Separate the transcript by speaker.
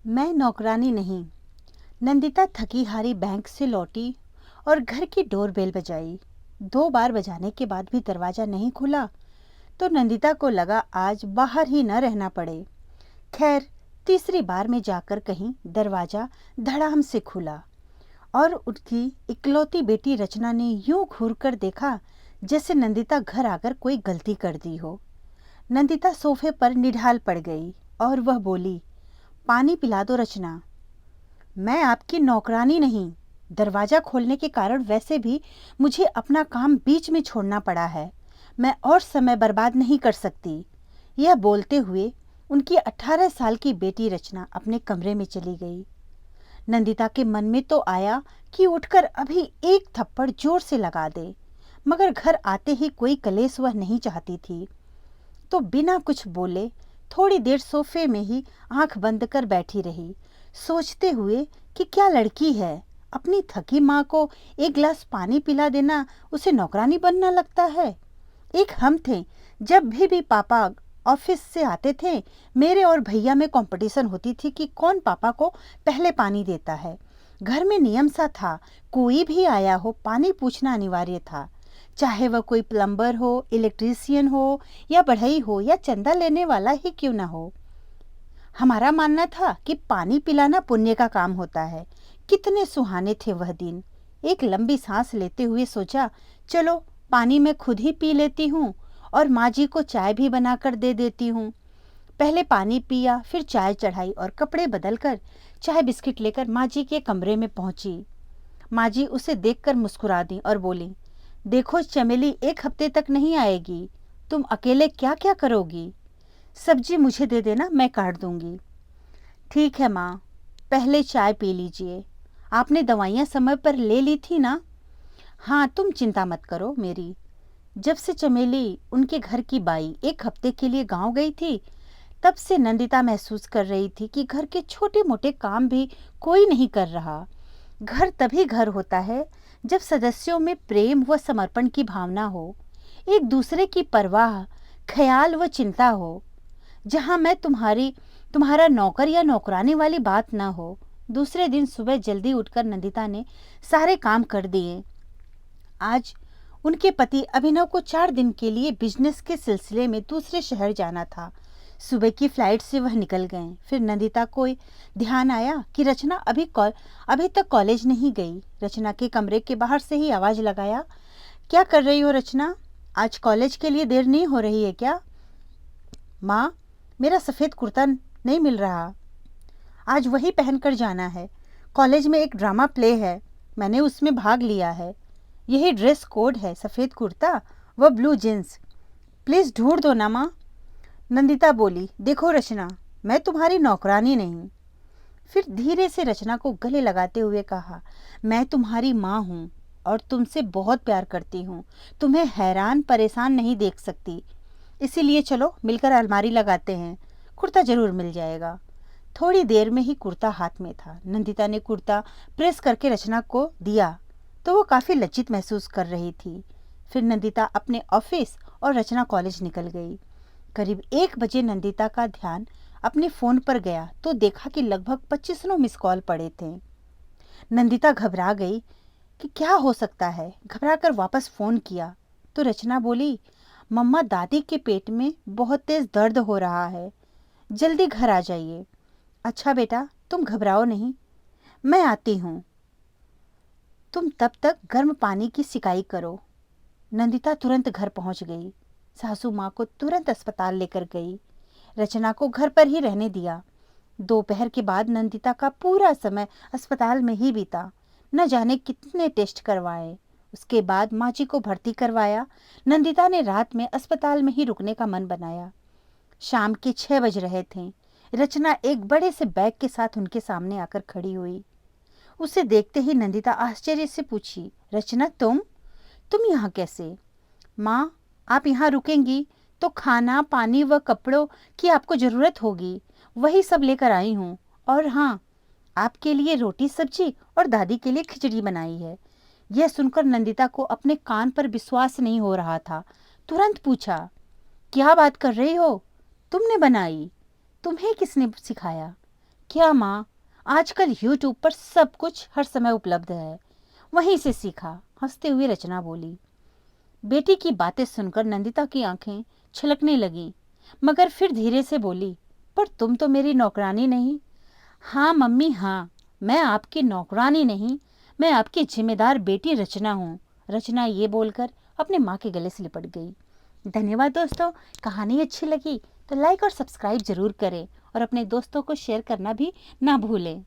Speaker 1: मैं नौकरानी नहीं। नंदिता थकी हारी बैंक से लौटी और घर की डोरबेल बजाई। 2 बार बजाने के बाद भी दरवाज़ा नहीं खुला तो नंदिता को लगा आज बाहर ही न रहना पड़े। खैर, तीसरी बार में जाकर कहीं दरवाज़ा धड़ाम से खुला और उनकी इकलौती बेटी रचना ने यूं घूर कर देखा जैसे नंदिता घर आकर कोई गलती कर दी हो। नंदिता सोफे पर निढाल पड़ गई और वह बोली, पानी पिला दो रचना। मैं आपकी नौकरानी नहीं। दरवाज़ा खोलने के कारण वैसे भी मुझे अपना काम बीच में छोड़ना पड़ा है। मैं और समय बर्बाद नहीं कर सकती। यह बोलते हुए उनकी 18 साल की बेटी रचना अपने कमरे में चली गई। नंदिता के मन में तो आया कि उठकर अभी एक थप्पड़ जोर से लगा दे, मगर घर आते ही कोई कलेश वह नहीं चाहती थी, तो बिना कुछ बोले थोड़ी देर सोफे में ही आंख बंद कर बैठी रही, सोचते हुए कि क्या लड़की है, अपनी थकी माँ को एक गिलास पानी पिला देना उसे नौकरानी बनना लगता है। एक हम थे, जब भी पापा ऑफिस से आते थे, मेरे और भैया में कंपटीशन होती थी कि कौन पापा को पहले पानी देता है। घर में नियम सा था, कोई भी आया हो पानी पूछना अनिवार्य था, चाहे वह कोई प्लम्बर हो, इलेक्ट्रीशियन हो या बढ़ई हो या चंदा लेने वाला ही क्यों ना हो। हमारा मानना था कि पानी पिलाना पुण्य का काम होता है। कितने सुहाने थे वह दिन। एक लंबी सांस लेते हुए सोचा, चलो पानी मैं खुद ही पी लेती हूँ और माँ जी को चाय भी बनाकर दे देती हूँ। पहले पानी पिया, फिर चाय चढ़ाई और कपड़े बदलकर चाय बिस्किट लेकर माँ जी के कमरे में पहुंची। माँ जी उसे देखकर मुस्कुरा दी और बोली, देखो चमेली, 1 हफ्ते तक नहीं आएगी, तुम अकेले क्या क्या करोगी। सब्जी मुझे दे देना, मैं काट दूंगी। ठीक है माँ, पहले चाय पी लीजिए। आपने दवाइयाँ समय पर ले ली थी ना। हाँ, तुम चिंता मत करो मेरी। जब से चमेली उनके घर की बाई 1 हफ्ते के लिए गांव गई थी, तब से नंदिता महसूस कर रही थी कि घर के छोटे मोटे काम भी कोई नहीं कर रहा। घर तभी घर होता है जब सदस्यों में प्रेम व समर्पण की भावना हो, एक दूसरे की परवाह, ख्याल व चिंता हो। जहाँ मैं तुम्हारा नौकर या नौकरानी वाली बात ना हो। दूसरे दिन सुबह जल्दी उठकर नंदिता ने सारे काम कर दिए। आज उनके पति अभिनव को 4 दिन के लिए बिजनेस के सिलसिले में दूसरे शहर जाना था। सुबह की फ्लाइट से वह निकल गए। फिर नंदिता को ध्यान आया कि रचना अभी तक कॉलेज नहीं गई। रचना के कमरे के बाहर से ही आवाज़ लगाया, क्या कर रही हो रचना? आज कॉलेज के लिए देर नहीं हो रही है क्या? माँ, मेरा सफ़ेद कुर्ता नहीं मिल रहा। आज वही पहनकर जाना है। कॉलेज में एक ड्रामा प्ले है, मैंने उसमें भाग लिया है। यही ड्रेस कोड है, सफ़ेद कुर्ता व ब्लू जींस। प्लीज़ ढूंढ दो ना माँ। नंदिता बोली, देखो रचना, मैं तुम्हारी नौकरानी नहीं। फिर धीरे से रचना को गले लगाते हुए कहा, मैं तुम्हारी माँ हूँ और तुमसे बहुत प्यार करती हूँ। तुम्हें हैरान परेशान नहीं देख सकती, इसीलिए चलो मिलकर अलमारी लगाते हैं, कुर्ता जरूर मिल जाएगा। थोड़ी देर में ही कुर्ता हाथ में था। नंदिता ने कुर्ता प्रेस करके रचना को दिया तो वो काफ़ी लज्जित महसूस कर रही थी। फिर नंदिता अपने ऑफिस और रचना कॉलेज निकल गई। करीब 1 बजे नंदिता का ध्यान अपने फ़ोन पर गया तो देखा कि लगभग 25 मिस कॉल पड़े थे। नंदिता घबरा गई कि क्या हो सकता है। घबराकर वापस फ़ोन किया तो रचना बोली, मम्मा, दादी के पेट में बहुत तेज़ दर्द हो रहा है, जल्दी घर आ जाइए। अच्छा बेटा, तुम घबराओ नहीं, मैं आती हूँ। तुम तब तक गर्म पानी की सिकाई करो। नंदिता तुरंत घर पहुँच गई। सासू माँ को तुरंत अस्पताल लेकर गई। रचना को घर पर ही रहने दिया। दोपहर के बाद नंदिता का पूरा समय अस्पताल में ही बीता। न जाने कितने टेस्ट करवाए। उसके बाद माँ जी को भर्ती करवाया। नंदिता ने रात में अस्पताल में ही रुकने का मन बनाया। शाम के 6 बज रहे थे। रचना एक बड़े से बैग के साथ उनके सामने आकर खड़ी हुई। उसे देखते ही नंदिता आश्चर्य से पूछी, रचना, तुम यहाँ कैसे? माँ, आप यहाँ रुकेंगी तो खाना, पानी व कपड़ों की आपको ज़रूरत होगी, वही सब लेकर आई हूँ। और हाँ, आपके लिए रोटी सब्जी और दादी के लिए खिचड़ी बनाई है। यह सुनकर नंदिता को अपने कान पर विश्वास नहीं हो रहा था। तुरंत पूछा, क्या बात कर रही हो? तुमने बनाई? तुम्हें किसने सिखाया? क्या माँ, आजकल यूट्यूब पर सब कुछ हर समय उपलब्ध है, वहीं से सीखा, हंसते हुए रचना बोली। बेटी की बातें सुनकर नंदिता की आंखें छलकने लगीं, मगर फिर धीरे से बोली, पर तुम तो मेरी नौकरानी नहीं। हाँ मम्मी हाँ, मैं आपकी नौकरानी नहीं, मैं आपकी जिम्मेदार बेटी रचना हूँ। रचना ये बोलकर अपने माँ के गले से लिपट गई। धन्यवाद दोस्तों। कहानी अच्छी लगी तो लाइक और सब्सक्राइब जरूर करें और अपने दोस्तों को शेयर करना भी ना भूलें।